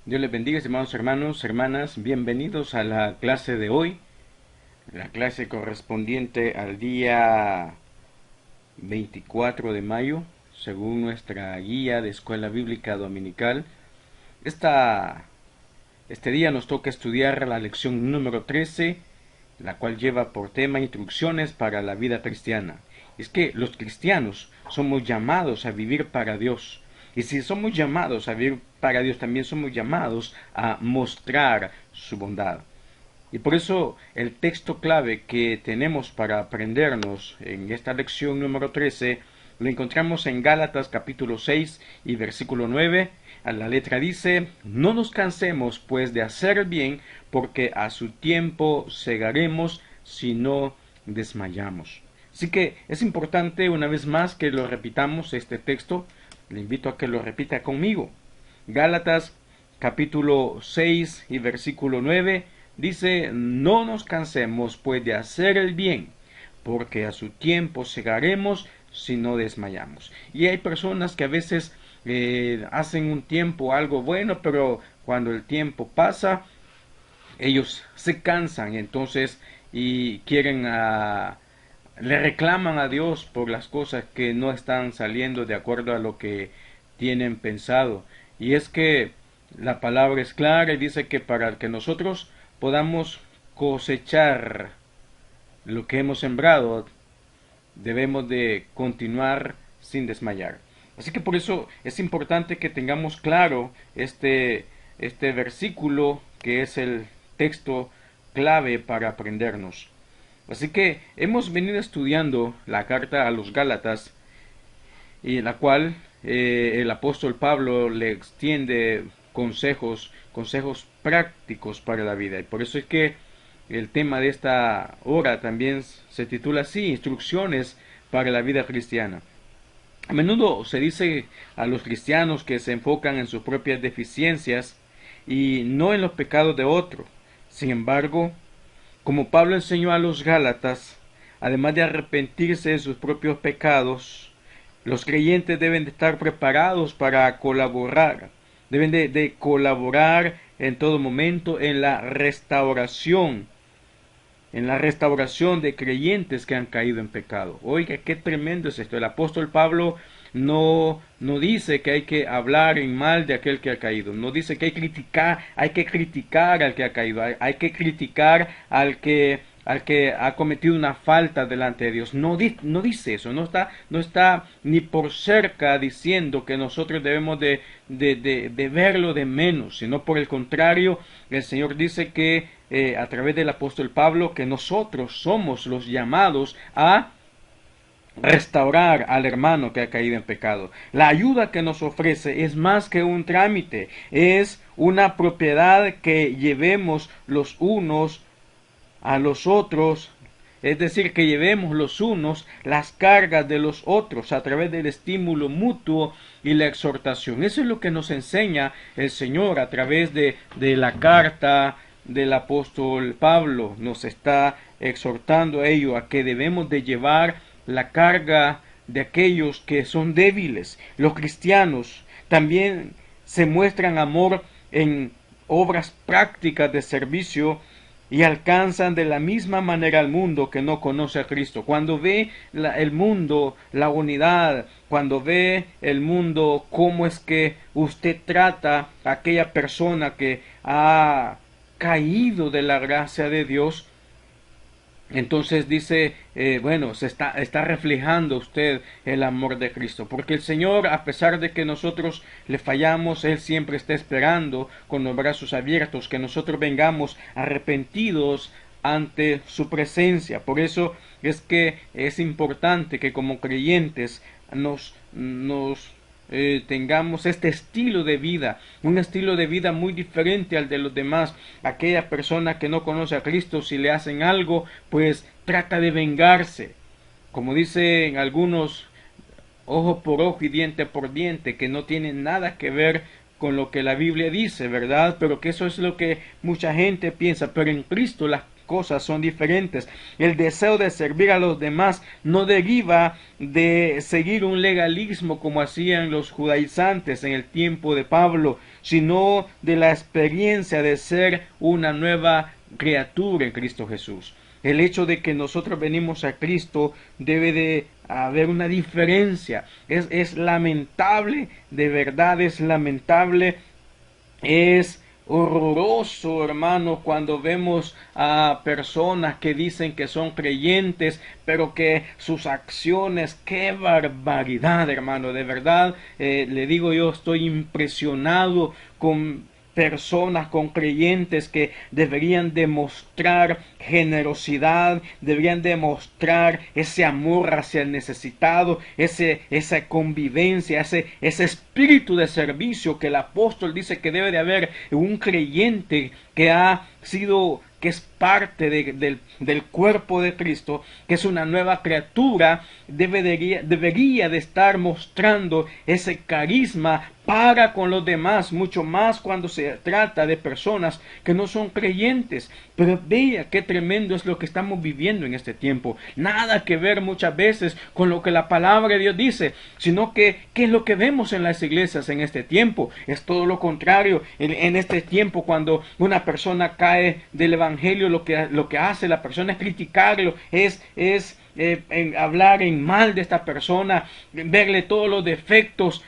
Dios les bendiga, estimados hermanos, hermanas. Bienvenidos a la clase de hoy, la clase correspondiente al día 24 de mayo, según nuestra guía de Escuela Bíblica Dominical. Esta, este día nos toca estudiar la lección número 13, la cual lleva por tema instrucciones para la vida cristiana. Es que los cristianos somos llamados a vivir para Dios. Y si somos llamados a vivir para Dios, también somos llamados a mostrar su bondad. Y por eso el texto clave que tenemos para aprendernos en esta lección número 13 lo encontramos en Gálatas capítulo 6 y versículo 9. A la letra dice: no nos cansemos pues de hacer el bien, porque a su tiempo segaremos si no desmayamos. Así que es importante una vez más que lo repitamos este texto. Le invito a que lo repita conmigo. Gálatas capítulo 6 y versículo 9 dice: no nos cansemos pues de hacer el bien, porque a su tiempo segaremos si no desmayamos. Y hay personas que a veces hacen un tiempo algo bueno, pero cuando el tiempo pasa, ellos se cansan entonces y quieren le reclaman a Dios por las cosas que no están saliendo de acuerdo a lo que tienen pensado. Y es que la palabra es clara y dice que para que nosotros podamos cosechar lo que hemos sembrado, debemos de continuar sin desmayar. Así que por eso es importante que tengamos claro este versículo que es el texto clave para aprendernos. Así que hemos venido estudiando la carta a los Gálatas, y en la cual el apóstol Pablo le extiende consejos prácticos para la vida. Y por eso es que el tema de esta hora también se titula así: instrucciones para la vida cristiana. A menudo se dice a los cristianos que se enfocan en sus propias deficiencias y no en los pecados de otro. Sin embargo, como Pablo enseñó a los Gálatas, además de arrepentirse de sus propios pecados, los creyentes deben de estar preparados para colaborar, deben de colaborar en todo momento en la restauración de creyentes que han caído en pecado. Oiga, qué tremendo es esto. El apóstol Pablo no dice que hay que hablar en mal de aquel que ha caído, no dice que hay que criticar al que ha caído, hay que criticar al que ha cometido una falta delante de Dios. No dice eso, no está ni por cerca diciendo que nosotros debemos de verlo de menos, sino por el contrario, el Señor dice que a través del apóstol Pablo, que nosotros somos los llamados a restaurar al hermano que ha caído en pecado. La ayuda que nos ofrece es más que un trámite, es una propiedad que llevemos los unos a los otros, es decir, que llevemos los unos las cargas de los otros a través del estímulo mutuo y la exhortación. Eso es lo que nos enseña el Señor a través de la carta del apóstol Pablo. Nos está exhortando a ello, a que debemos de llevar la carga de aquellos que son débiles. Los cristianos también se muestran amor en obras prácticas de servicio y alcanzan de la misma manera al mundo que no conoce a Cristo. Cuando ve el mundo, la unidad, cuando ve el mundo cómo es que usted trata a aquella persona que ha caído de la gracia de Dios, entonces dice, bueno, está reflejando usted el amor de Cristo, porque el Señor, a pesar de que nosotros le fallamos, Él siempre está esperando con los brazos abiertos que nosotros vengamos arrepentidos ante su presencia. Por eso es que es importante que como creyentes nos tengamos este estilo de vida, un estilo de vida muy diferente al de los demás. Aquella persona que no conoce a Cristo, si le hacen algo, pues trata de vengarse. Como dicen algunos, ojo por ojo y diente por diente, que no tienen nada que ver con lo que la Biblia dice, ¿verdad? Pero que eso es lo que mucha gente piensa. Pero en Cristo las cosas son diferentes. El deseo de servir a los demás no deriva de seguir un legalismo como hacían los judaizantes en el tiempo de Pablo, sino de la experiencia de ser una nueva criatura en Cristo Jesús. El hecho de que nosotros venimos a Cristo debe de haber una diferencia. Es lamentable, de verdad es lamentable, es horroroso, hermano, cuando vemos a personas que dicen que son creyentes, pero que sus acciones, qué barbaridad, hermano, de verdad, le digo yo, estoy impresionado con personas, con creyentes que deberían demostrar generosidad, deberían demostrar ese amor hacia el necesitado, esa convivencia, ese espíritu de servicio que el apóstol dice que debe de haber en un creyente que es parte del cuerpo de Cristo, que es una nueva criatura, debería de estar mostrando ese carisma para con los demás, mucho más cuando se trata de personas que no son creyentes. Pero vea qué tremendo es lo que estamos viviendo en este tiempo. Nada que ver muchas veces con lo que la palabra de Dios dice, sino que ¿qué es lo que vemos en las iglesias en este tiempo? Es todo lo contrario. En este tiempo, cuando una persona cae del evangelio, lo que hace la persona es criticarlo, es hablar en mal de esta persona, verle todos los defectos.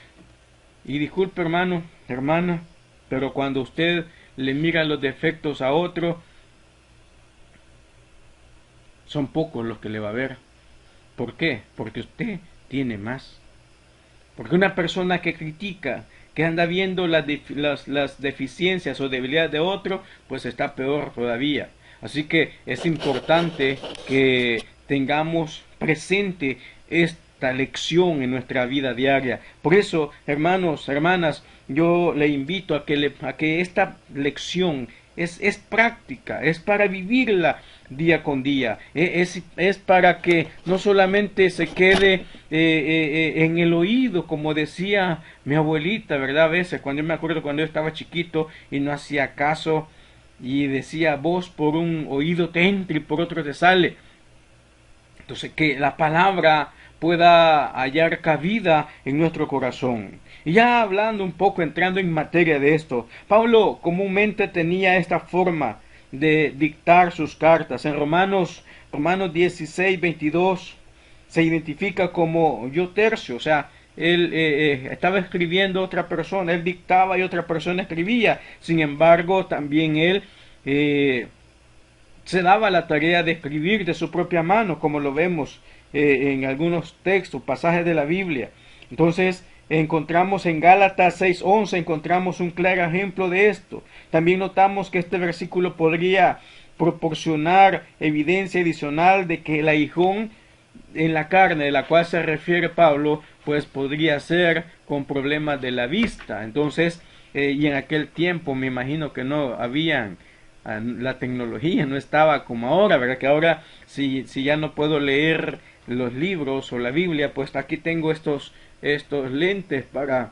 Y disculpe, hermano, hermana, pero cuando usted le mira los defectos a otro, son pocos los que le va a ver. ¿Por qué? Porque usted tiene más. Porque una persona que critica, que anda viendo las deficiencias o debilidades de otro, pues está peor todavía. Así que es importante que tengamos presente esta lección en nuestra vida diaria. Por eso, hermanos, hermanas, yo le invito a que esta lección es práctica, es para vivirla día con día, es para que no solamente se quede en el oído, como decía mi abuelita, ¿verdad? A veces, cuando yo me acuerdo cuando yo estaba chiquito y no hacía caso y decía, vos por un oído te entra y por otro te sale. Entonces, que la palabra pueda hallar cabida en nuestro corazón. Y ya hablando un poco, entrando en materia de esto, Pablo comúnmente tenía esta forma de dictar sus cartas. En Romanos 16, 22 se identifica como yo tercio, o sea, él estaba escribiendo a otra persona, él dictaba y otra persona escribía. Sin embargo, también él se daba la tarea de escribir de su propia mano, como lo vemos en algunos textos, pasajes de la Biblia. Entonces, encontramos en Gálatas 6:11, encontramos un claro ejemplo de esto. También notamos que este versículo podría proporcionar evidencia adicional de que el aguijón en la carne de la cual se refiere Pablo, pues podría ser con problemas de la vista. Entonces, y en aquel tiempo me imagino que no habían la tecnología, no estaba como ahora, ¿verdad? Que ahora si ya no puedo leer los libros o la Biblia, pues aquí tengo estos lentes para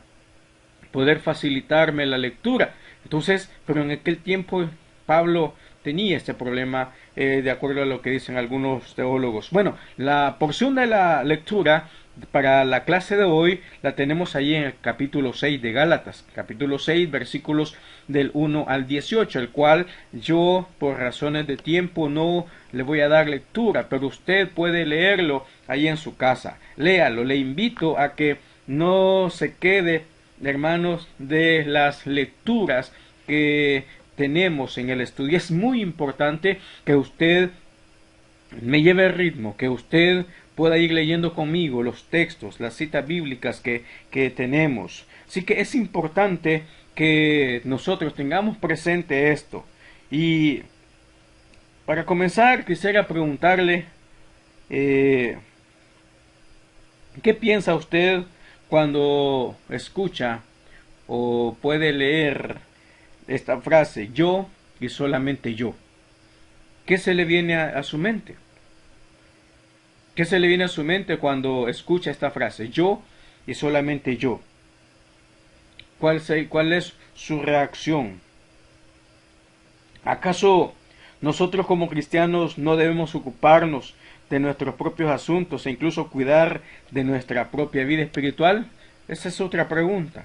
poder facilitarme la lectura. Entonces, pero en aquel tiempo Pablo tenía este problema, de acuerdo a lo que dicen algunos teólogos. Bueno, la porción de la lectura para la clase de hoy la tenemos ahí en el capítulo 6 de Gálatas, capítulo 6, versículos del 1 al 18, el cual yo por razones de tiempo no le voy a dar lectura, pero usted puede leerlo ahí en su casa. Léalo, le invito a que no se quede, hermanos, de las lecturas que tenemos en el estudio. Es muy importante que usted me lleve el ritmo, que usted pueda ir leyendo conmigo los textos, las citas bíblicas que tenemos. Así que es importante que nosotros tengamos presente esto. Y para comenzar quisiera preguntarle, ¿qué piensa usted cuando escucha o puede leer esta frase, yo y solamente yo? ¿Qué se le viene a su mente? ¿Qué se le viene a su mente cuando escucha esta frase, yo y solamente yo? ¿Cuál es su reacción? ¿Acaso Nosotros como cristianos no debemos ocuparnos de nuestros propios asuntos e incluso cuidar de nuestra propia vida espiritual. Esa es otra pregunta.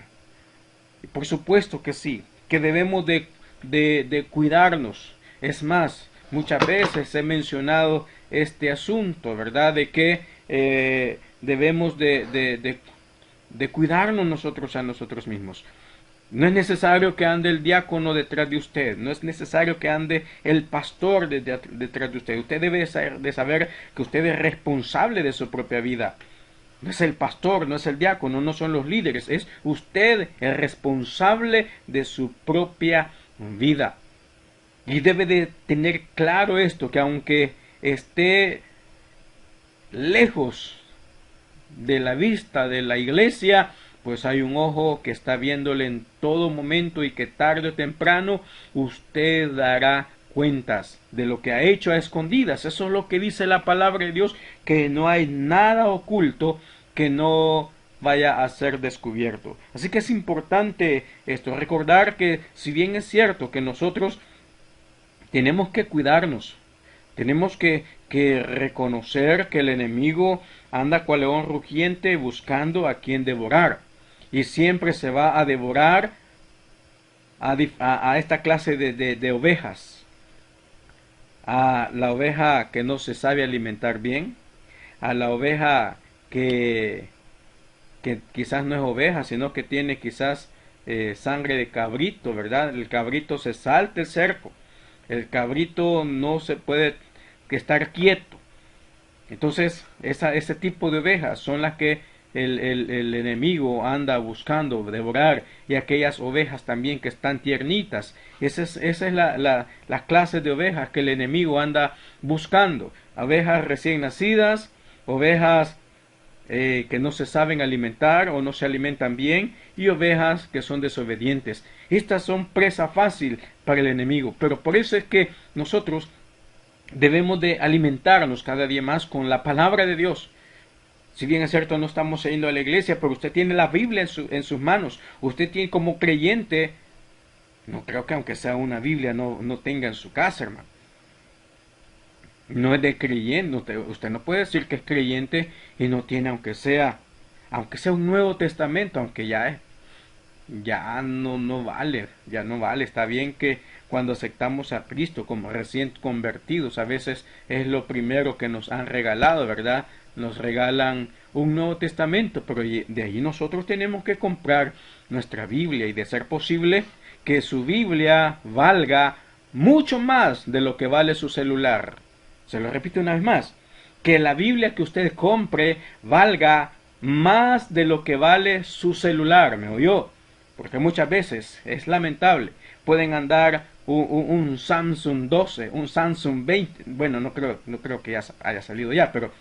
Y por supuesto que sí, que debemos de cuidarnos. Es más, muchas veces he mencionado este asunto, ¿verdad? De que debemos de cuidarnos nosotros a nosotros mismos. No es necesario que ande el diácono detrás de usted, no es necesario que ande el pastor detrás de usted. Usted debe de saber que usted es responsable de su propia vida. No es el pastor, no es el diácono, no son los líderes, es usted el responsable de su propia vida. Y debe de tener claro esto, que aunque esté lejos de la vista de la iglesia, pues hay un ojo que está viéndole en todo momento y que tarde o temprano usted dará cuentas de lo que ha hecho a escondidas. Eso es lo que dice la palabra de Dios, que no hay nada oculto que no vaya a ser descubierto. Así que es importante esto, recordar que si bien es cierto que nosotros tenemos que cuidarnos, tenemos que reconocer que el enemigo anda cual león rugiente buscando a quien devorar. Y siempre se va a devorar a esta clase de ovejas. A la oveja que no se sabe alimentar bien. A la oveja que quizás no es oveja, sino que tiene quizás sangre de cabrito, ¿verdad? El cabrito se salta el cerco. El cabrito no se puede estar quieto. Entonces, ese tipo de ovejas son las que el enemigo anda buscando devorar, y aquellas ovejas también que están tiernitas. Esa es la clase de ovejas que el enemigo anda buscando. Ovejas recién nacidas, ovejas que no se saben alimentar o no se alimentan bien, y ovejas que son desobedientes. Estas son presa fácil para el enemigo, pero por eso es que nosotros debemos de alimentarnos cada día más con la palabra de Dios. Si bien es cierto, no estamos yendo a la iglesia, pero usted tiene la Biblia en sus manos. Usted tiene como creyente, no creo que aunque sea una Biblia no tenga en su casa, hermano. No es de creyente, usted no puede decir que es creyente y no tiene aunque sea un Nuevo Testamento, aunque ya no vale, ya no vale. Está bien que cuando aceptamos a Cristo como recién convertidos, a veces es lo primero que nos han regalado, ¿verdad? Nos regalan un Nuevo Testamento, pero de ahí nosotros tenemos que comprar nuestra Biblia, y de ser posible que su Biblia valga mucho más de lo que vale su celular. Se lo repito una vez más, que la Biblia que usted compre valga más de lo que vale su celular, ¿me oyó? Porque muchas veces es lamentable, pueden andar un Samsung 12, un Samsung 20, bueno, no creo que ya haya salido ya, pero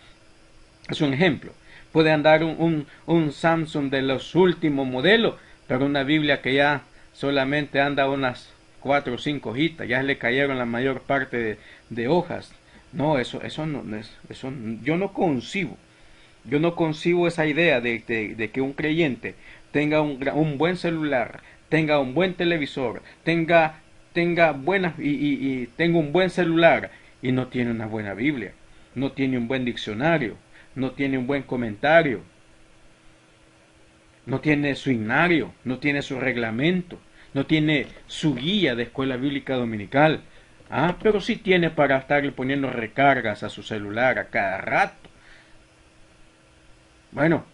es un ejemplo. Puede andar un Samsung de los últimos modelos, pero una Biblia que ya solamente anda unas 4 o 5 hojitas, ya le cayeron la mayor parte de hojas. No, eso no es, eso yo no concibo. Yo no concibo esa idea de que un creyente tenga un buen celular, tenga un buen televisor, tenga buenas y tenga un buen celular y no tiene una buena Biblia, no tiene un buen diccionario, no tiene un buen comentario, no tiene su himnario, no tiene su reglamento, no tiene su guía de escuela bíblica dominical. Ah, pero sí tiene para estarle poniendo recargas a su celular a cada rato. Bueno,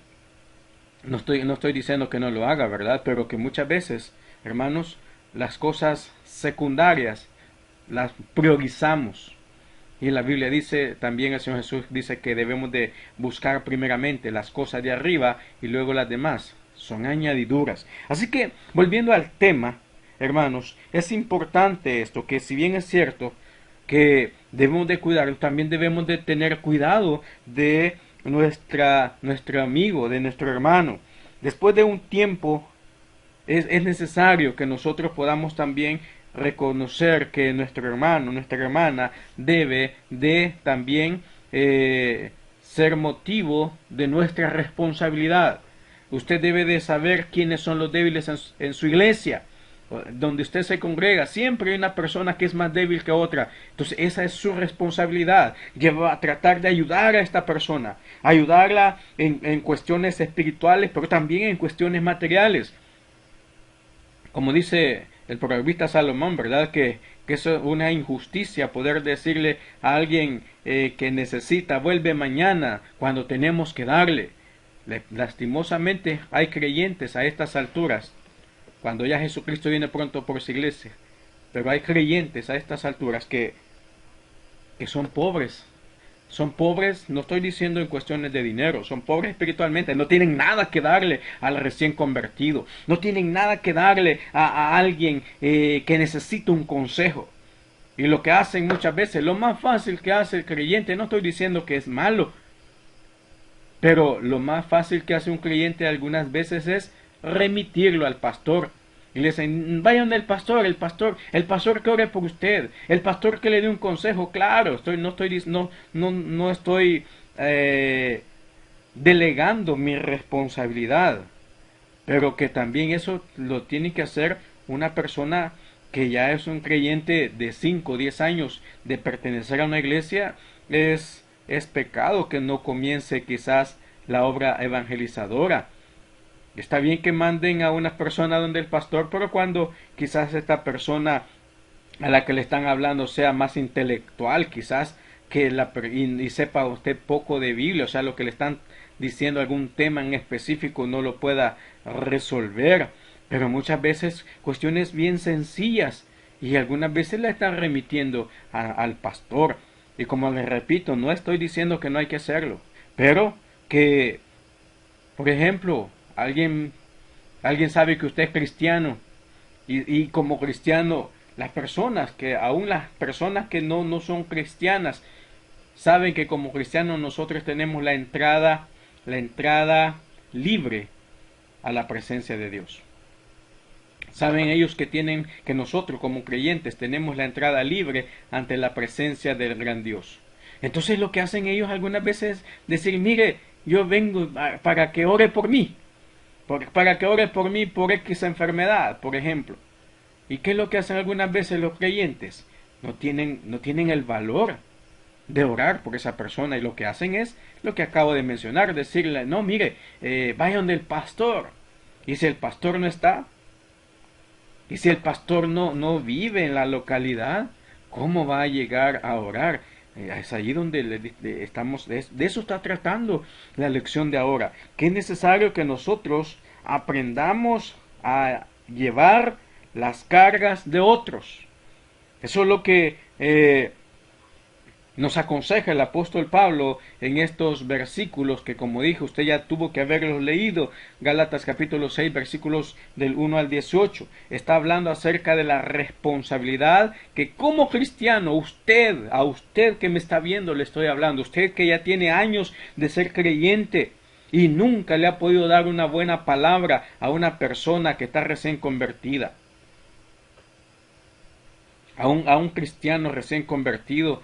no estoy diciendo que no lo haga, ¿verdad? Pero que muchas veces, hermanos, las cosas secundarias las priorizamos. Y la Biblia dice, también el Señor Jesús dice que debemos de buscar primeramente las cosas de arriba y luego las demás. Son añadiduras. Así que, volviendo al tema, hermanos, es importante esto, que si bien es cierto que debemos de cuidar, también debemos de tener cuidado de nuestro amigo, de nuestro hermano. Después de un tiempo es necesario que nosotros podamos también reconocer que nuestro hermano, nuestra hermana debe de también ser motivo de nuestra responsabilidad. Usted debe de saber quiénes son los débiles en su iglesia. donde usted se congrega, siempre hay una persona que es más débil que otra. Entonces esa es su responsabilidad, tratar de ayudar a esta persona, ayudarla en cuestiones espirituales, pero también en cuestiones materiales. Como dice el proverbista Salomón, ¿verdad? Que es una injusticia poder decirle a alguien que necesita, vuelve mañana, cuando tenemos que darle. Lastimosamente hay creyentes a estas alturas, cuando ya Jesucristo viene pronto por su iglesia, pero hay creyentes a estas alturas que son pobres. Son pobres, no estoy diciendo en cuestiones de dinero, son pobres espiritualmente, no tienen nada que darle al recién convertido, no tienen nada que darle a alguien que necesita un consejo. Y lo que hacen muchas veces, lo más fácil que hace el creyente, no estoy diciendo que es malo, pero lo más fácil que hace un creyente algunas veces es remitirlo al pastor. Y le dicen, vayan del pastor, el pastor que ore por usted, el pastor que le dé un consejo. Claro, no estoy delegando mi responsabilidad, pero que también eso lo tiene que hacer una persona que ya es un creyente de 5 o 10 años de pertenecer a una iglesia. Es pecado que no comience quizás la obra evangelizadora. Está bien que manden a una persona donde el pastor, pero cuando quizás esta persona a la que le están hablando sea más intelectual, quizás y sepa usted poco de Biblia, o sea, lo que le están diciendo algún tema en específico no lo pueda resolver, pero muchas veces cuestiones bien sencillas y algunas veces la están remitiendo al pastor. Y como les repito, no estoy diciendo que no hay que hacerlo, pero que, por ejemplo, alguien sabe que usted es cristiano y como cristiano, aún las personas que no son cristianas, saben que como cristianos nosotros tenemos la entrada libre a la presencia de Dios. Saben ellos que nosotros como creyentes tenemos la entrada libre ante la presencia del gran Dios. Entonces lo que hacen ellos algunas veces es decir, mire, yo vengo para que ore por mí, para que ore por mí por X enfermedad, por ejemplo. ¿Y qué es lo que hacen algunas veces los creyentes? No tienen el valor de orar por esa persona y lo que hacen es lo que acabo de mencionar, decirle, no, mire, vayan del pastor. Y si el pastor no está, y si el pastor no vive en la localidad, ¿cómo va a llegar a orar? Es allí donde estamos, de eso está tratando la lección de ahora, que es necesario que nosotros aprendamos a llevar las cargas de otros. Eso es lo que nos aconseja el apóstol Pablo en estos versículos que, como dije, usted ya tuvo que haberlos leído. Gálatas capítulo 6 versículos del 1 al 18. Está hablando acerca de la responsabilidad que como cristiano a usted que me está viendo le estoy hablando, usted que ya tiene años de ser creyente y nunca le ha podido dar una buena palabra a una persona que está recién convertida, a un cristiano recién convertido.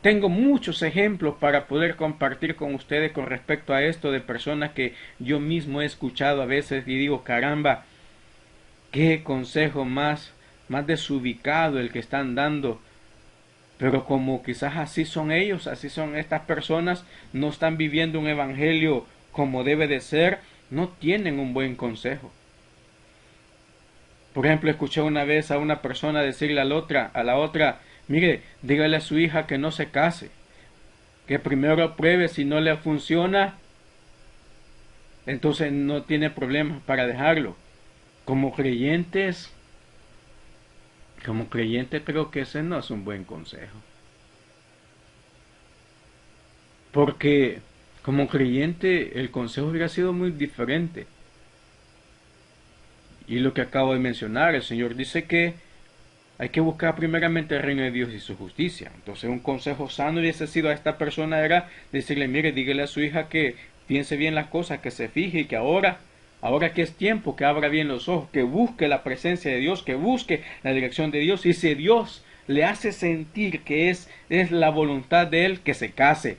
Tengo muchos ejemplos para poder compartir con ustedes con respecto a esto, de personas que yo mismo he escuchado a veces y digo, caramba, qué consejo más desubicado el que están dando. Pero como quizás así son ellos, así son estas personas, no están viviendo un evangelio como debe de ser, no tienen un buen consejo. Por ejemplo, escuché una vez a una persona decirle a la otra, mire, dígale a su hija que no se case, que primero pruebe, si no le funciona, entonces no tiene problemas para dejarlo. Como creyentes creo que ese no es un buen consejo. Porque como creyente el consejo hubiera sido muy diferente. Y lo que acabo de mencionar, el Señor dice que hay que buscar primeramente el reino de Dios y su justicia. Entonces un consejo sano hubiese sido a esta persona era decirle, mire, dígale a su hija que piense bien las cosas, que se fije y que ahora que es tiempo, que abra bien los ojos, que busque la presencia de Dios, que busque la dirección de Dios. Y si Dios le hace sentir que es la voluntad de Él, que se case.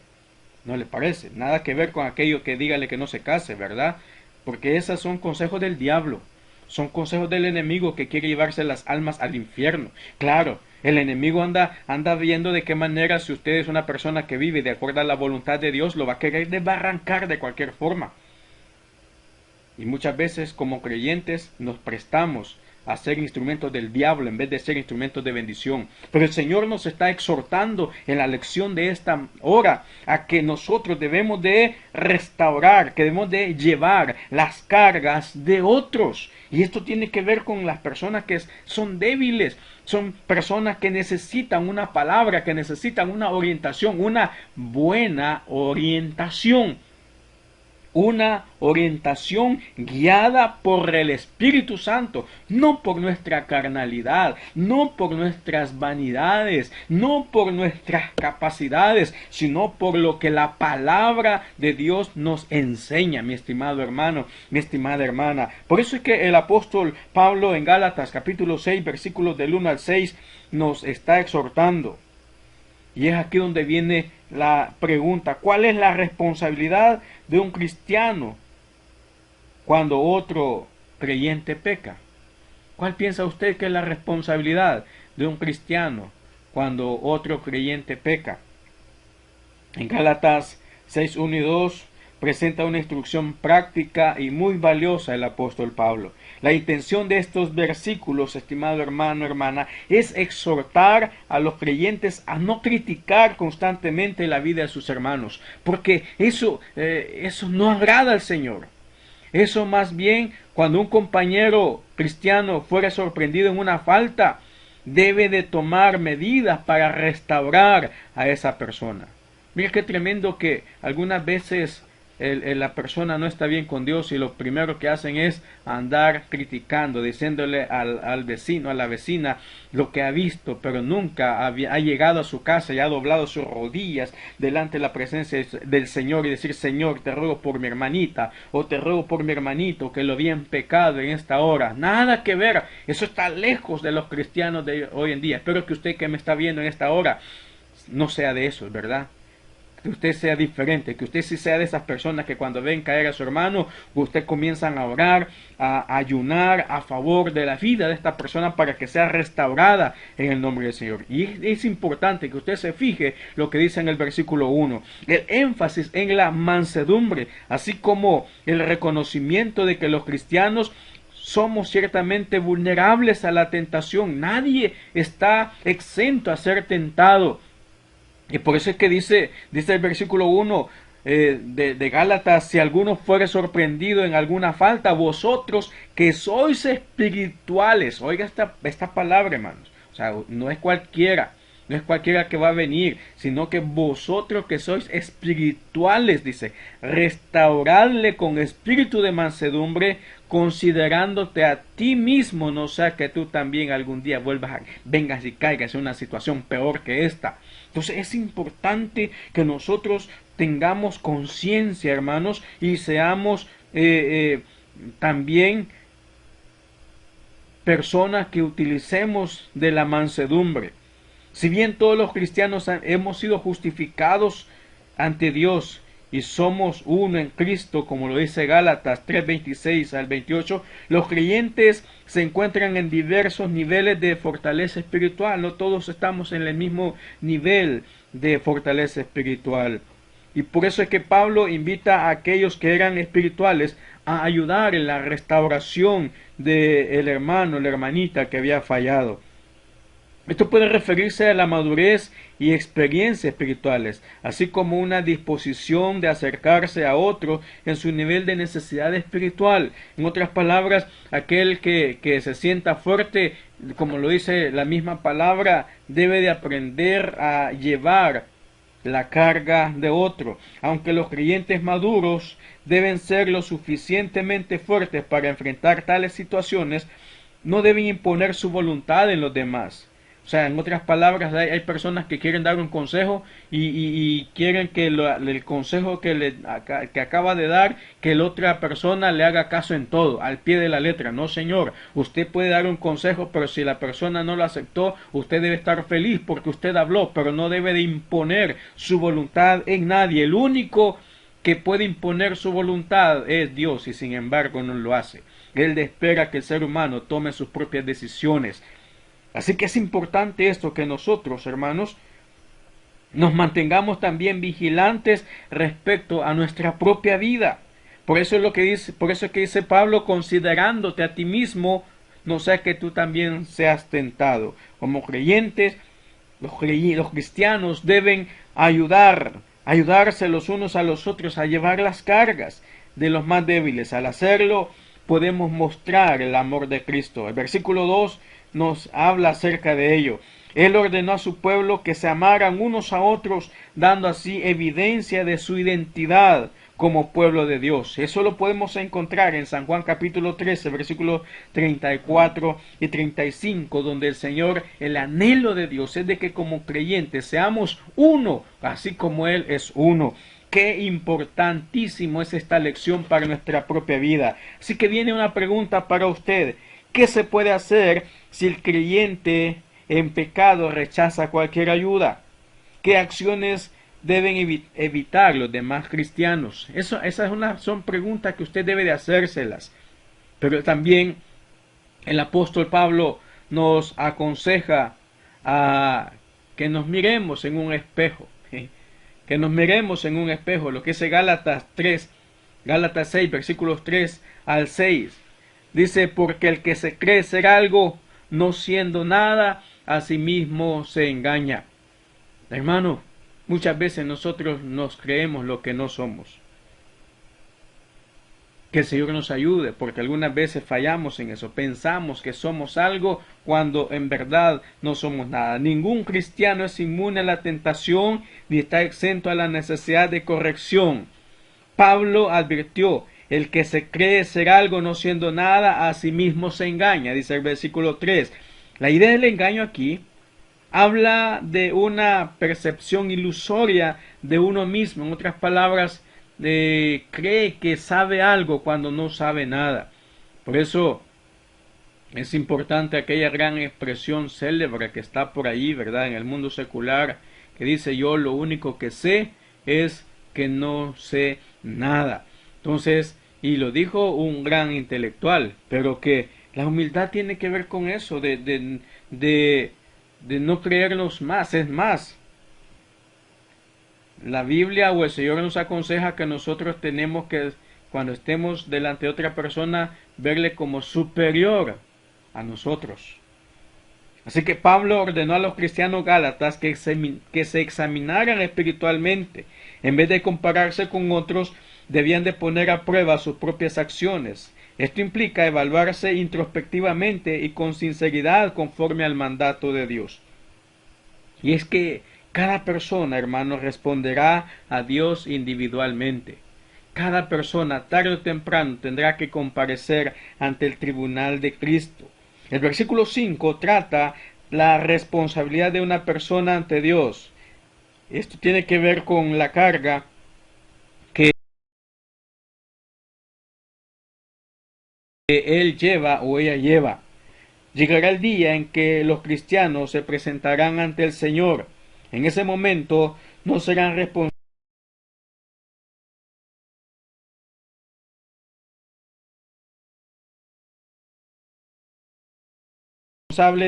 ¿No le parece? Nada que ver con aquello que dígale que no se case, ¿verdad? porque esos son consejos del diablo, son consejos del enemigo que quiere llevarse las almas al infierno. Claro, el enemigo anda viendo de qué manera, si usted es una persona que vive de acuerdo a la voluntad de Dios, lo va a querer desbarrancar de cualquier forma. Y muchas veces como creyentes nos prestamos a ser instrumentos del diablo en vez de ser instrumentos de bendición. Pero el Señor nos está exhortando en la lección de esta hora a que nosotros debemos de restaurar, que debemos de llevar las cargas de otros. Y esto tiene que ver con las personas que son débiles, son personas que necesitan una palabra, que necesitan una orientación, una buena orientación. Una orientación guiada por el Espíritu Santo, no por nuestra carnalidad, no por nuestras vanidades, no por nuestras capacidades, sino por lo que la palabra de Dios nos enseña, mi estimado hermano, mi estimada hermana. Por eso es que el apóstol Pablo en Gálatas capítulo 6, versículos del 1 al 6, nos está exhortando. Y es aquí donde viene la pregunta: ¿cuál es la responsabilidad de un cristiano cuando otro creyente peca? ¿Cuál piensa usted que es la responsabilidad de un cristiano cuando otro creyente peca? En Gálatas 6, 1 y 2 presenta una instrucción práctica y muy valiosa el apóstol Pablo. La intención de estos versículos, estimado hermano, hermana, es exhortar a los creyentes a no criticar constantemente la vida de sus hermanos, porque eso no agrada al Señor. Eso más bien, cuando un compañero cristiano fuera sorprendido en una falta, debe de tomar medidas para restaurar a esa persona. Mira qué tremendo que algunas veces la persona no está bien con Dios y lo primero que hacen es andar criticando, diciéndole al vecino, a la vecina lo que ha visto, pero nunca ha llegado a su casa y ha doblado sus rodillas delante de la presencia del Señor y decir: Señor, te ruego por mi hermanita o te ruego por mi hermanito que lo vi en pecado en esta hora. Nada que ver, eso está lejos de los cristianos de hoy en día. Espero que usted que me está viendo en esta hora no sea de esos, ¿verdad? Que usted sea diferente, que usted sí sea de esas personas que cuando ven caer a su hermano, usted comienzan a orar, a ayunar a favor de la vida de esta persona para que sea restaurada en el nombre del Señor. Y es importante que usted se fije lo que dice en el versículo 1, el énfasis en la mansedumbre, así como el reconocimiento de que los cristianos somos ciertamente vulnerables a la tentación. Nadie está exento a ser tentado. Y por eso es que dice el versículo 1 de Gálatas: si alguno fuere sorprendido en alguna falta, vosotros que sois espirituales. Oiga esta palabra, hermanos. O sea, no es cualquiera que va a venir, sino que vosotros que sois espirituales, dice, restauradle con espíritu de mansedumbre, considerándote a ti mismo, no sea que tú también algún día vengas y caigas en una situación peor que esta. Entonces es importante que nosotros tengamos conciencia, hermanos, y seamos también personas que utilicemos de la mansedumbre. Si bien todos los cristianos hemos sido justificados ante Dios y somos uno en Cristo, como lo dice Gálatas 3:26 al 28, los creyentes se encuentran en diversos niveles de fortaleza espiritual. No todos estamos en el mismo nivel de fortaleza espiritual. Y por eso es que Pablo invita a aquellos que eran espirituales a ayudar en la restauración del hermano, la hermanita que había fallado. Esto puede referirse a la madurez y experiencias espirituales, así como una disposición de acercarse a otro en su nivel de necesidad espiritual. En otras palabras, aquel que se sienta fuerte, como lo dice la misma palabra, debe de aprender a llevar la carga de otro. Aunque los creyentes maduros deben ser lo suficientemente fuertes para enfrentar tales situaciones, no deben imponer su voluntad en los demás. O sea, en otras palabras, hay personas que quieren dar un consejo y quieren que el consejo que acaba de dar, que la otra persona le haga caso en todo, al pie de la letra. No, señor, usted puede dar un consejo, pero si la persona no lo aceptó, usted debe estar feliz porque usted habló, pero no debe de imponer su voluntad en nadie. El único que puede imponer su voluntad es Dios, y sin embargo no lo hace. Él espera que el ser humano tome sus propias decisiones. Así que es importante esto, que nosotros, hermanos, nos mantengamos también vigilantes respecto a nuestra propia vida. Por eso es que dice Pablo, considerándote a ti mismo, no sea que tú también seas tentado. Como creyentes, los cristianos deben ayudarse los unos a los otros a llevar las cargas de los más débiles. Al hacerlo, podemos mostrar el amor de Cristo. El versículo 2 nos habla acerca de ello. Él ordenó a su pueblo que se amaran unos a otros, dando así evidencia de su identidad como pueblo de Dios. Eso lo podemos encontrar en San Juan capítulo 13, versículos 34 y 35, donde el Señor, el anhelo de Dios es de que como creyentes seamos uno, así como Él es uno. Qué importantísimo es esta lección para nuestra propia vida. Así que viene una pregunta para usted. ¿Qué se puede hacer si el creyente en pecado rechaza cualquier ayuda? ¿Qué acciones deben evitar los demás cristianos? Son preguntas que usted debe de hacérselas. Pero también el apóstol Pablo nos aconseja a que nos miremos en un espejo. Que nos miremos en un espejo, lo que es Gálatas 6, versículos 3 al 6. Dice, porque el que se cree ser algo, no siendo nada, a sí mismo se engaña. Hermano, muchas veces nosotros nos creemos lo que no somos. Que el Señor nos ayude, porque algunas veces fallamos en eso. Pensamos que somos algo cuando en verdad no somos nada. Ningún cristiano es inmune a la tentación ni está exento a la necesidad de corrección. Pablo advirtió, el que se cree ser algo no siendo nada, a sí mismo se engaña, dice el versículo 3. La idea del engaño aquí habla de una percepción ilusoria de uno mismo. En otras palabras, cree que sabe algo cuando no sabe nada. Por eso es importante aquella gran expresión célebre que está por ahí, ¿verdad?, en el mundo secular, que dice, yo lo único que sé es que no sé nada. Entonces, y lo dijo un gran intelectual, pero que la humildad tiene que ver con eso, de no creernos más. Es más, la Biblia o el Señor nos aconseja que nosotros tenemos que, cuando estemos delante de otra persona, verle como superior a nosotros. Así que Pablo ordenó a los cristianos gálatas que se examinaran espiritualmente. En vez de compararse con otros, debían de poner a prueba sus propias acciones. Esto implica evaluarse introspectivamente y con sinceridad conforme al mandato de Dios. Y es que cada persona, hermano, responderá a Dios individualmente. Cada persona, tarde o temprano, tendrá que comparecer ante el tribunal de Cristo. El versículo 5 trata la responsabilidad de una persona ante Dios. Esto tiene que ver con la carga que él lleva o ella lleva. Llegará el día en que los cristianos se presentarán ante el Señor. En ese momento no serán responsables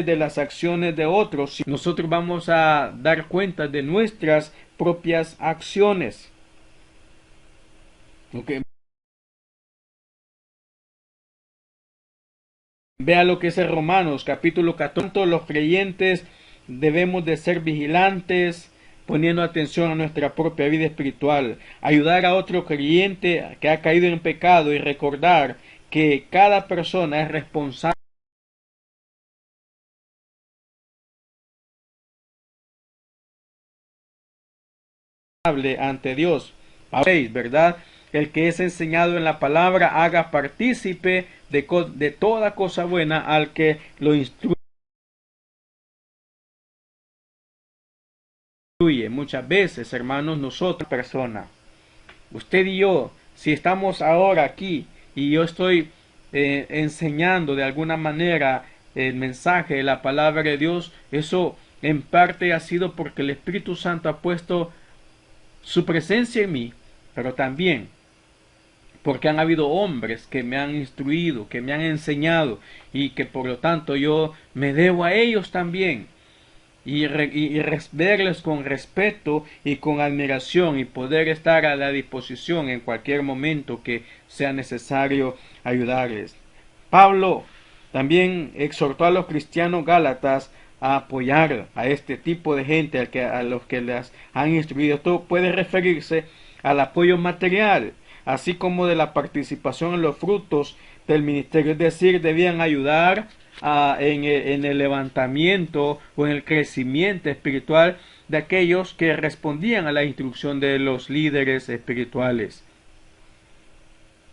de las acciones de otros. Nosotros vamos a dar cuenta de nuestras propias acciones. Okay. Vea lo que es Romanos capítulo 14. Los creyentes debemos de ser vigilantes, poniendo atención a nuestra propia vida espiritual, ayudar a otro creyente que ha caído en pecado y recordar que cada persona es responsable ante Dios. ¿Verdad? El que es enseñado en la palabra haga partícipe de toda cosa buena al que lo instruye. Muchas veces, hermanos, nosotros, persona, usted y yo, si estamos ahora aquí y yo estoy enseñando de alguna manera el mensaje de la palabra de Dios, eso en parte ha sido porque el Espíritu Santo ha puesto su presencia en mí pero también porque han habido hombres que me han instruido, que me han enseñado y que por lo tanto yo me debo a ellos también. Verles con respeto y con admiración y poder estar a la disposición en cualquier momento que sea necesario ayudarles. Pablo también exhortó a los cristianos gálatas a apoyar a este tipo de gente a los que les han instruido. Esto puede referirse al apoyo material, así como de la participación en los frutos del ministerio, es decir, debían ayudar en el levantamiento o en el crecimiento espiritual de aquellos que respondían a la instrucción de los líderes espirituales.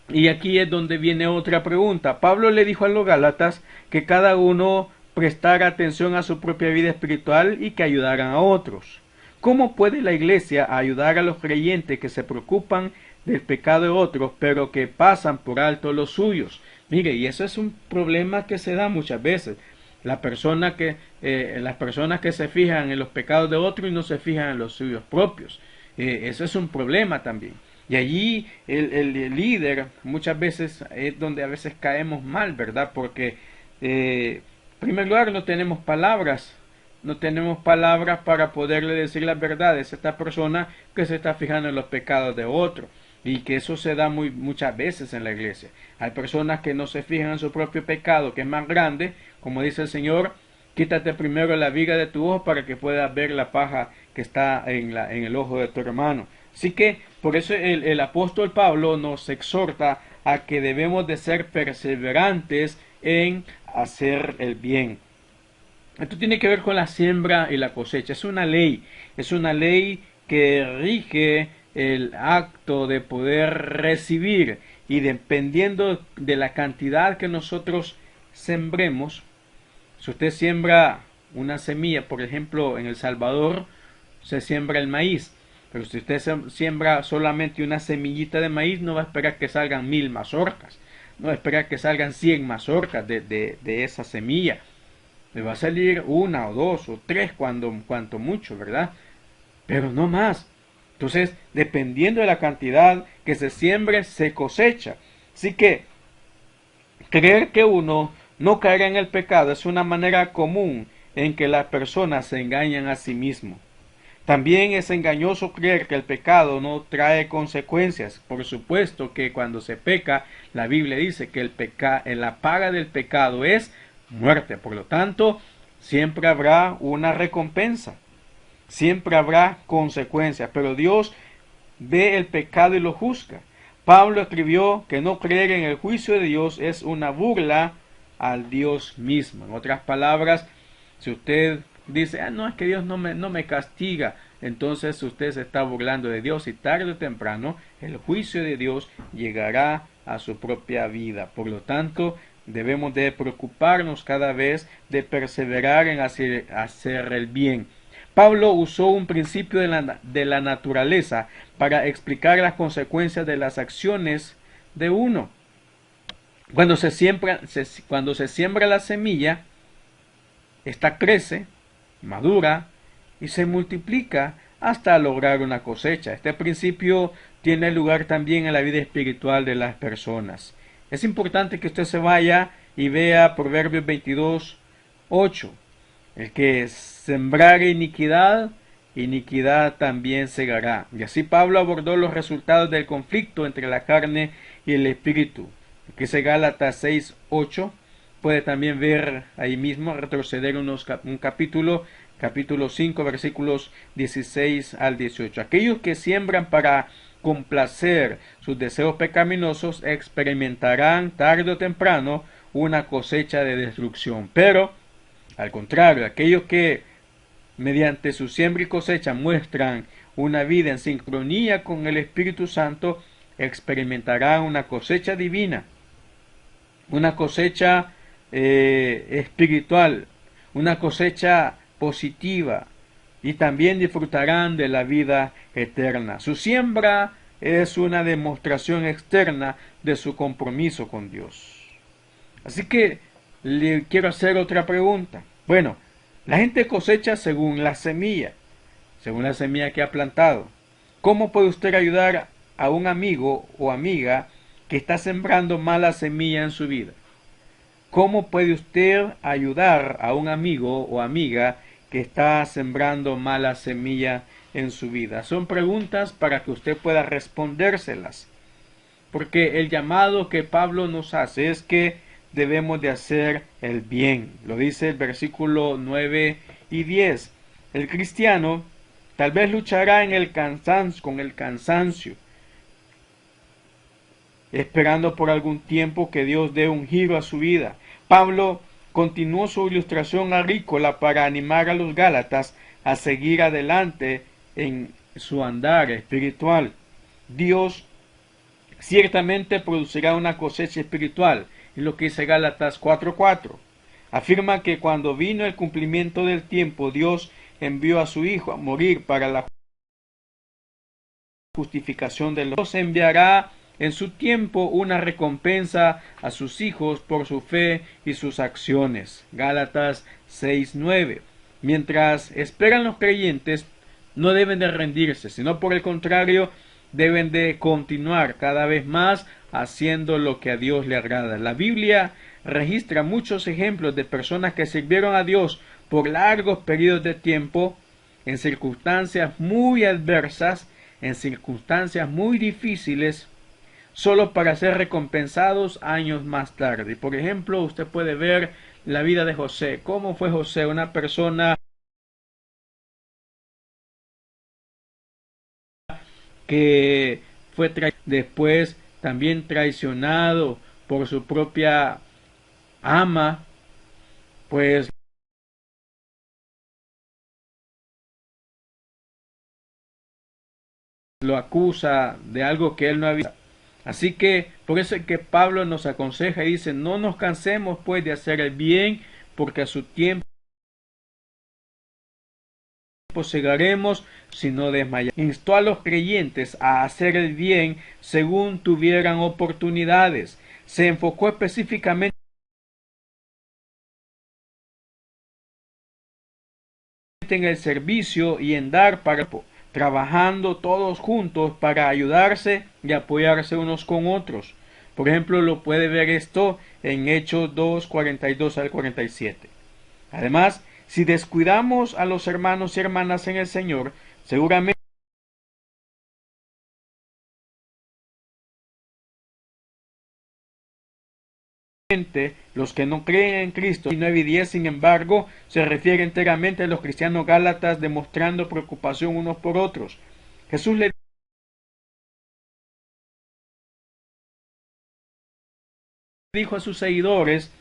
Y aquí es donde viene otra pregunta. Pablo le dijo a los gálatas que cada uno prestara atención a su propia vida espiritual y que ayudaran a otros. ¿Cómo puede la iglesia ayudar a los creyentes que se preocupan del pecado de otros, pero que pasan por alto los suyos? Mire, y eso es un problema que se da muchas veces. Las personas que se fijan en los pecados de otros y no se fijan en los suyos propios. Eso es un problema también. Y allí el líder muchas veces es donde a veces caemos mal, ¿verdad? Porque en primer lugar no tenemos palabras para poderle decir las verdades a esta persona que se está fijando en los pecados de otro. Y que eso se da muchas veces en la iglesia. Hay personas que no se fijan en su propio pecado, que es más grande, como dice el Señor, quítate primero la viga de tu ojo para que puedas ver la paja que está en el ojo de tu hermano. Así que por eso el apóstol Pablo nos exhorta a que debemos de ser perseverantes en hacer el bien. Esto tiene que ver con la siembra y la cosecha. Es una ley que rige el acto de poder recibir, y dependiendo de la cantidad que nosotros sembremos. Si usted siembra una semilla, por ejemplo en El Salvador se siembra el maíz, pero si usted siembra solamente una semillita de maíz, no va a esperar que salgan 1000 mazorcas, no va a esperar que salgan 100 mazorcas de esa semilla. Le va a salir 1 o 2 o 3 cuanto mucho, ¿verdad? Pero no más. Entonces, dependiendo de la cantidad que se siembre, se cosecha. Así que, creer que uno no caerá en el pecado es una manera común en que las personas se engañan a sí mismos. También es engañoso creer que el pecado no trae consecuencias. Por supuesto que cuando se peca, la Biblia dice que la paga del pecado es muerte. Por lo tanto, siempre habrá una recompensa. Siempre habrá consecuencias, pero Dios ve el pecado y lo juzga. Pablo escribió que no creer en el juicio de Dios es una burla al Dios mismo. En otras palabras, si usted dice, no, es que Dios no me castiga, entonces usted se está burlando de Dios, y tarde o temprano el juicio de Dios llegará a su propia vida. Por lo tanto, debemos de preocuparnos cada vez de perseverar en hacer el bien. Pablo usó un principio de la naturaleza para explicar las consecuencias de las acciones de uno. Cuando se siembra la semilla, esta crece, madura y se multiplica hasta lograr una cosecha. Este principio tiene lugar también en la vida espiritual de las personas. Es importante que usted se vaya y vea Proverbios 22:8. El que sembrare iniquidad, iniquidad también segará. Y así Pablo abordó los resultados del conflicto entre la carne y el espíritu. Que dice Gálatas 6:8. Puede también ver ahí mismo, retroceder un capítulo 5, versículos 16 al 18. Aquellos que siembran para complacer sus deseos pecaminosos experimentarán tarde o temprano una cosecha de destrucción. Pero, al contrario, aquellos que mediante su siembra y cosecha muestran una vida en sincronía con el Espíritu Santo, experimentarán una cosecha divina, una cosecha espiritual, una cosecha positiva, y también disfrutarán de la vida eterna. Su siembra es una demostración externa de su compromiso con Dios. Así que le quiero hacer otra pregunta. Bueno, la gente cosecha según la semilla que ha plantado. ¿Cómo puede usted ayudar a un amigo o amiga que está sembrando mala semilla en su vida? ¿Cómo puede usted ayudar a un amigo o amiga que está sembrando mala semilla en su vida? Son preguntas para que usted pueda respondérselas. Porque el llamado que Pablo nos hace es que debemos de hacer el bien. Lo dice el versículo 9 y 10. El cristiano tal vez luchará con el cansancio, esperando por algún tiempo que Dios dé un giro a su vida. Pablo continuó su ilustración agrícola para animar a los Gálatas a seguir adelante en su andar espiritual. Dios ciertamente producirá una cosecha espiritual, es lo que dice Gálatas 4:4. Afirma que cuando vino el cumplimiento del tiempo, Dios envió a su Hijo a morir para la justificación de los. Dios enviará en su tiempo una recompensa a sus hijos por su fe y sus acciones. Gálatas 6:9. Mientras esperan los creyentes, no deben de rendirse, sino por el contrario, deben de continuar cada vez más haciendo lo que a Dios le agrada. La Biblia registra muchos ejemplos de personas que sirvieron a Dios por largos periodos de tiempo, en circunstancias muy adversas, en circunstancias muy difíciles, solo para ser recompensados años más tarde. Por ejemplo, usted puede ver la vida de José. ¿Cómo fue José? Una persona que fue después también traicionado por su propia ama, pues lo acusa de algo que él no había. Así que por eso es que Pablo nos aconseja y dice: no nos cansemos pues de hacer el bien, porque a su tiempo segaremos si no desmayamos. Instó a los creyentes a hacer el bien según tuvieran oportunidades. Se enfocó específicamente en el servicio y en dar para trabajando todos juntos para ayudarse y apoyarse unos con otros. Por ejemplo, lo puede ver esto en Hechos 2:42 al 47. Además, si descuidamos a los hermanos y hermanas en el Señor, seguramente los que no creen en Cristo. Y 9 y 10, sin embargo, se refiere enteramente a los cristianos gálatas demostrando preocupación unos por otros. Jesús le dijo a sus seguidores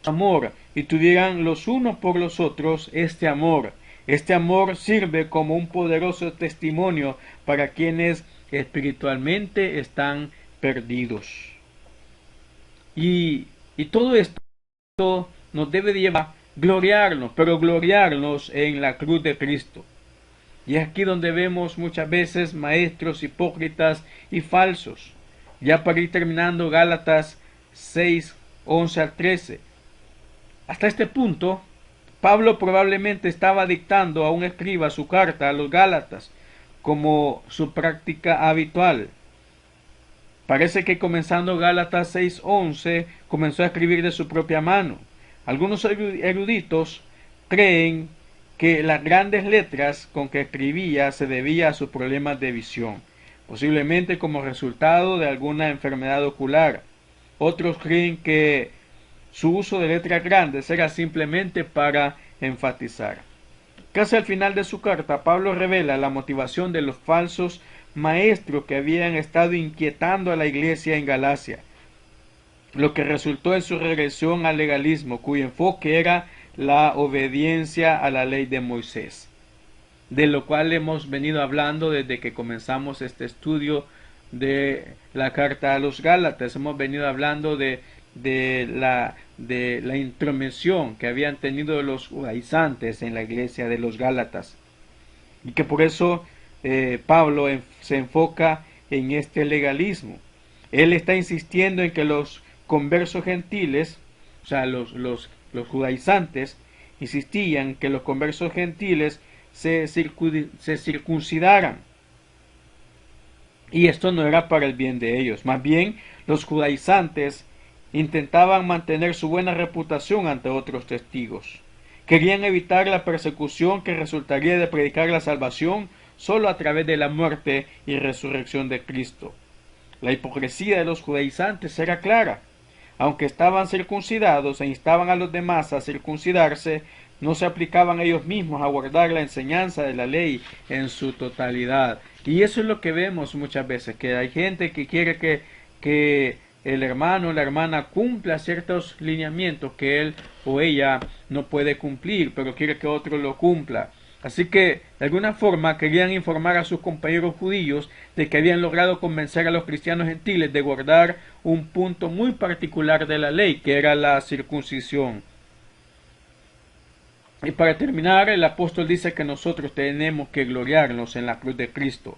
amor y tuvieran los unos por los otros este amor. Este amor sirve como un poderoso testimonio para quienes espiritualmente están perdidos. Y todo esto nos debe de llevar a gloriarnos, pero gloriarnos en la cruz de Cristo. Y es aquí donde vemos muchas veces maestros hipócritas y falsos. Ya para ir terminando, Gálatas 6:11 al 13. Hasta este punto, Pablo probablemente estaba dictando a un escriba su carta a los Gálatas, como su práctica habitual. Parece que comenzando Gálatas 6:11 comenzó a escribir de su propia mano. Algunos eruditos creen que las grandes letras con que escribía se debía a sus problemas de visión, posiblemente como resultado de alguna enfermedad ocular. Otros creen que su uso de letras grandes era simplemente para enfatizar. Casi al final de su carta, Pablo revela la motivación de los falsos maestros que habían estado inquietando a la iglesia en Galacia, lo que resultó en su regresión al legalismo, cuyo enfoque era la obediencia a la ley de Moisés, de lo cual hemos venido hablando desde que comenzamos este estudio de la carta a los Gálatas. Hemos venido hablando de la intromisión que habían tenido los judaizantes en la iglesia de los Gálatas, y que por eso Pablo se enfoca en este legalismo. Él está insistiendo en que los conversos gentiles, o sea, los judaizantes, insistían que los conversos gentiles se circuncidaran, Y esto no era para el bien de ellos. Más bien, los judaizantes intentaban mantener su buena reputación ante otros testigos. Querían evitar la persecución que resultaría de predicar la salvación solo a través de la muerte y resurrección de Cristo. La hipocresía de los judaizantes era clara. Aunque estaban circuncidados e instaban a los demás a circuncidarse, no se aplicaban ellos mismos a guardar la enseñanza de la ley en su totalidad. Y eso es lo que vemos muchas veces, que hay gente que quiere que el hermano o la hermana cumpla ciertos lineamientos que él o ella no puede cumplir, pero quiere que otro lo cumpla. Así que, de alguna forma, querían informar a sus compañeros judíos de que habían logrado convencer a los cristianos gentiles de guardar un punto muy particular de la ley, que era la circuncisión. Y para terminar, el apóstol dice que nosotros tenemos que gloriarnos en la cruz de Cristo,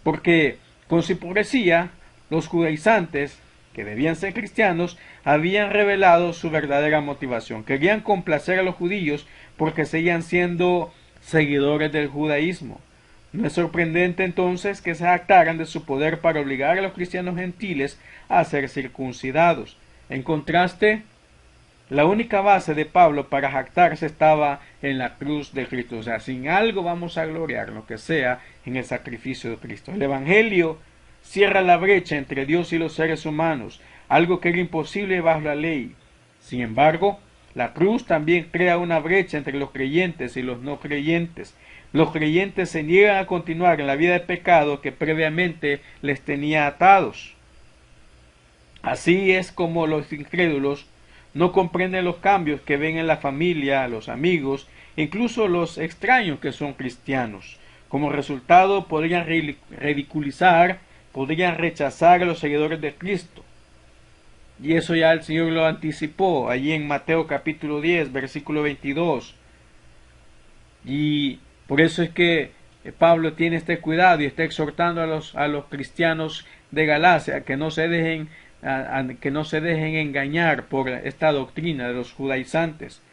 porque con su hipocresía, los judaizantes, que debían ser cristianos, habían revelado su verdadera motivación. Querían complacer a los judíos porque seguían siendo seguidores del judaísmo. No es sorprendente entonces que se jactaran de su poder para obligar a los cristianos gentiles a ser circuncidados. En contraste, la única base de Pablo para jactarse estaba en la cruz de Cristo. O sea, sin algo vamos a gloriar, lo que sea, en el sacrificio de Cristo. El Evangelio cierra la brecha entre Dios y los seres humanos, algo que era imposible bajo la ley. Sin embargo, la cruz también crea una brecha entre los creyentes y los no creyentes. Los creyentes se niegan a continuar en la vida de pecado que previamente les tenía atados. Así es como los incrédulos no comprenden los cambios que ven en la familia, los amigos, incluso los extraños que son cristianos. Como resultado podrían ridiculizar, podrían rechazar a los seguidores de Cristo. Y eso ya el Señor lo anticipó allí en Mateo capítulo 10, versículo 22. Y por eso es que Pablo tiene este cuidado y está exhortando a los cristianos de Galacia que no se dejen que no se dejen engañar por esta doctrina de los judaizantes.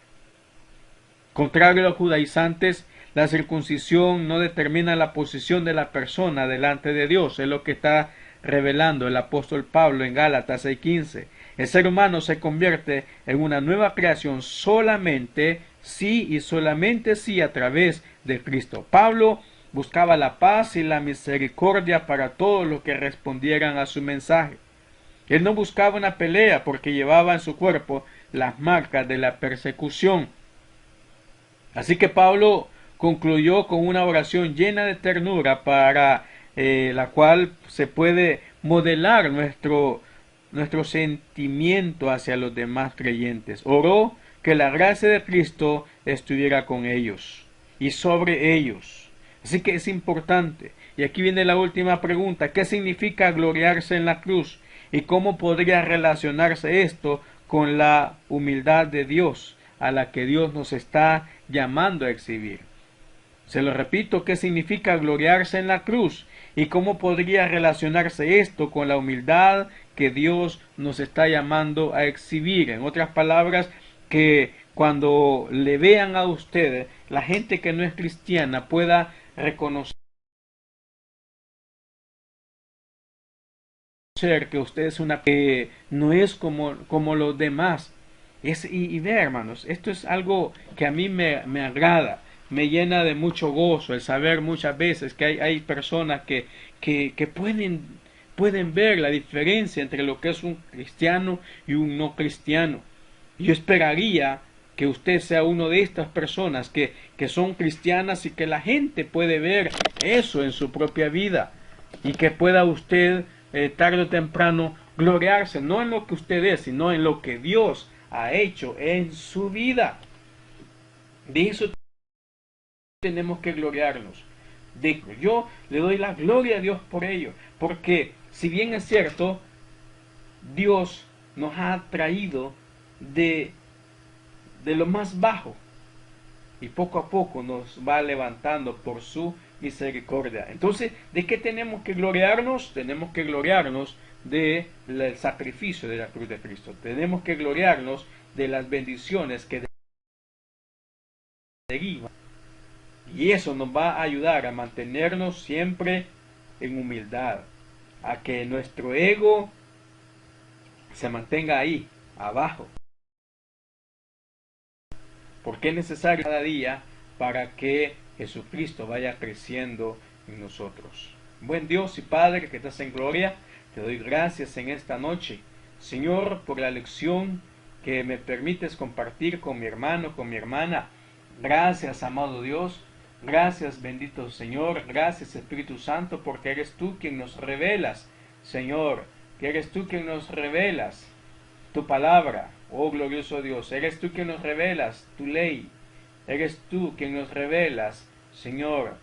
Contrario a los judaizantes, la circuncisión no determina la posición de la persona delante de Dios, es lo que está revelando el apóstol Pablo en Gálatas 6:15. El ser humano se convierte en una nueva creación solamente sí y solamente sí a través de Cristo. Pablo buscaba la paz y la misericordia para todos los que respondieran a su mensaje. Él no buscaba una pelea porque llevaba en su cuerpo las marcas de la persecución. Así que Pablo concluyó con una oración llena de ternura para la cual se puede modelar nuestro sentimiento hacia los demás creyentes. Oró que la gracia de Cristo estuviera con ellos y sobre ellos. Así que es importante. Y aquí viene la última pregunta. ¿Qué significa gloriarse en la cruz? ¿Y cómo podría relacionarse esto con la humildad de Dios a la que Dios nos está llamando a exhibir? Se lo repito, ¿qué significa gloriarse en la cruz? ¿Y cómo podría relacionarse esto con la humildad que Dios nos está llamando a exhibir? En otras palabras, que cuando le vean a ustedes, la gente que no es cristiana pueda reconocer que usted es una que no es como los demás. Y ve, hermanos, esto es algo que a mí me agrada, me llena de mucho gozo el saber muchas veces que hay personas que pueden ver la diferencia entre lo que es un cristiano y un no cristiano. Yo esperaría que usted sea uno de estas personas que son cristianas y que la gente puede ver eso en su propia vida y que pueda usted tarde o temprano gloriarse no en lo que usted es, sino en lo que Dios ha hecho en su vida. De eso tenemos que gloriarnos. Yo le doy la gloria a Dios por ello, porque si bien es cierto, Dios nos ha traído de lo más bajo y poco a poco nos va levantando por su misericordia. Entonces, ¿de qué tenemos que gloriarnos? Tenemos que gloriarnos del sacrificio de la cruz de Cristo. Tenemos que gloriarnos de las bendiciones que derivan. Y eso nos va a ayudar a mantenernos siempre en humildad, a que nuestro ego se mantenga ahí, abajo, porque es necesario cada día para que Jesucristo vaya creciendo en nosotros. Buen Dios y Padre que estás en gloria, te doy gracias en esta noche, Señor, por la lección que me permites compartir con mi hermano, con mi hermana. Gracias, amado Dios. Gracias, bendito Señor. Gracias, Espíritu Santo, porque eres tú quien nos revelas, Señor, que eres tú quien nos revelas tu palabra, oh glorioso Dios. Eres tú quien nos revelas tu ley. Eres tú quien nos revelas, Señor,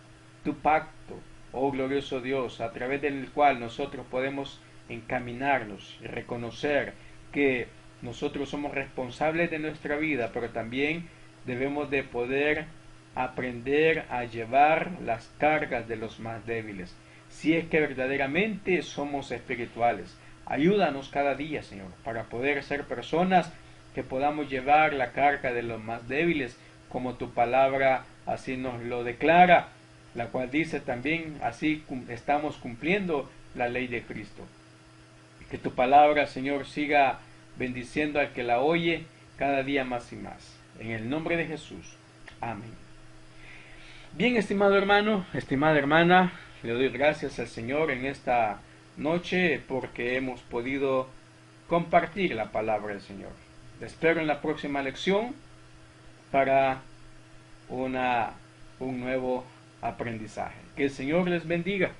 tu pacto, oh glorioso Dios, a través del cual nosotros podemos encaminarnos y reconocer que nosotros somos responsables de nuestra vida, pero también debemos de poder aprender a llevar las cargas de los más débiles, si es que verdaderamente somos espirituales. Ayúdanos cada día, Señor, para poder ser personas que podamos llevar la carga de los más débiles, como tu palabra así nos lo declara, la cual dice también, así estamos cumpliendo la ley de Cristo. Que tu palabra, Señor, siga bendiciendo al que la oye cada día más y más. En el nombre de Jesús. Amén. Bien, estimado hermano, estimada hermana, le doy gracias al Señor en esta noche porque hemos podido compartir la palabra del Señor. Te espero en la próxima lección para un nuevo aprendizaje. Que el Señor les bendiga.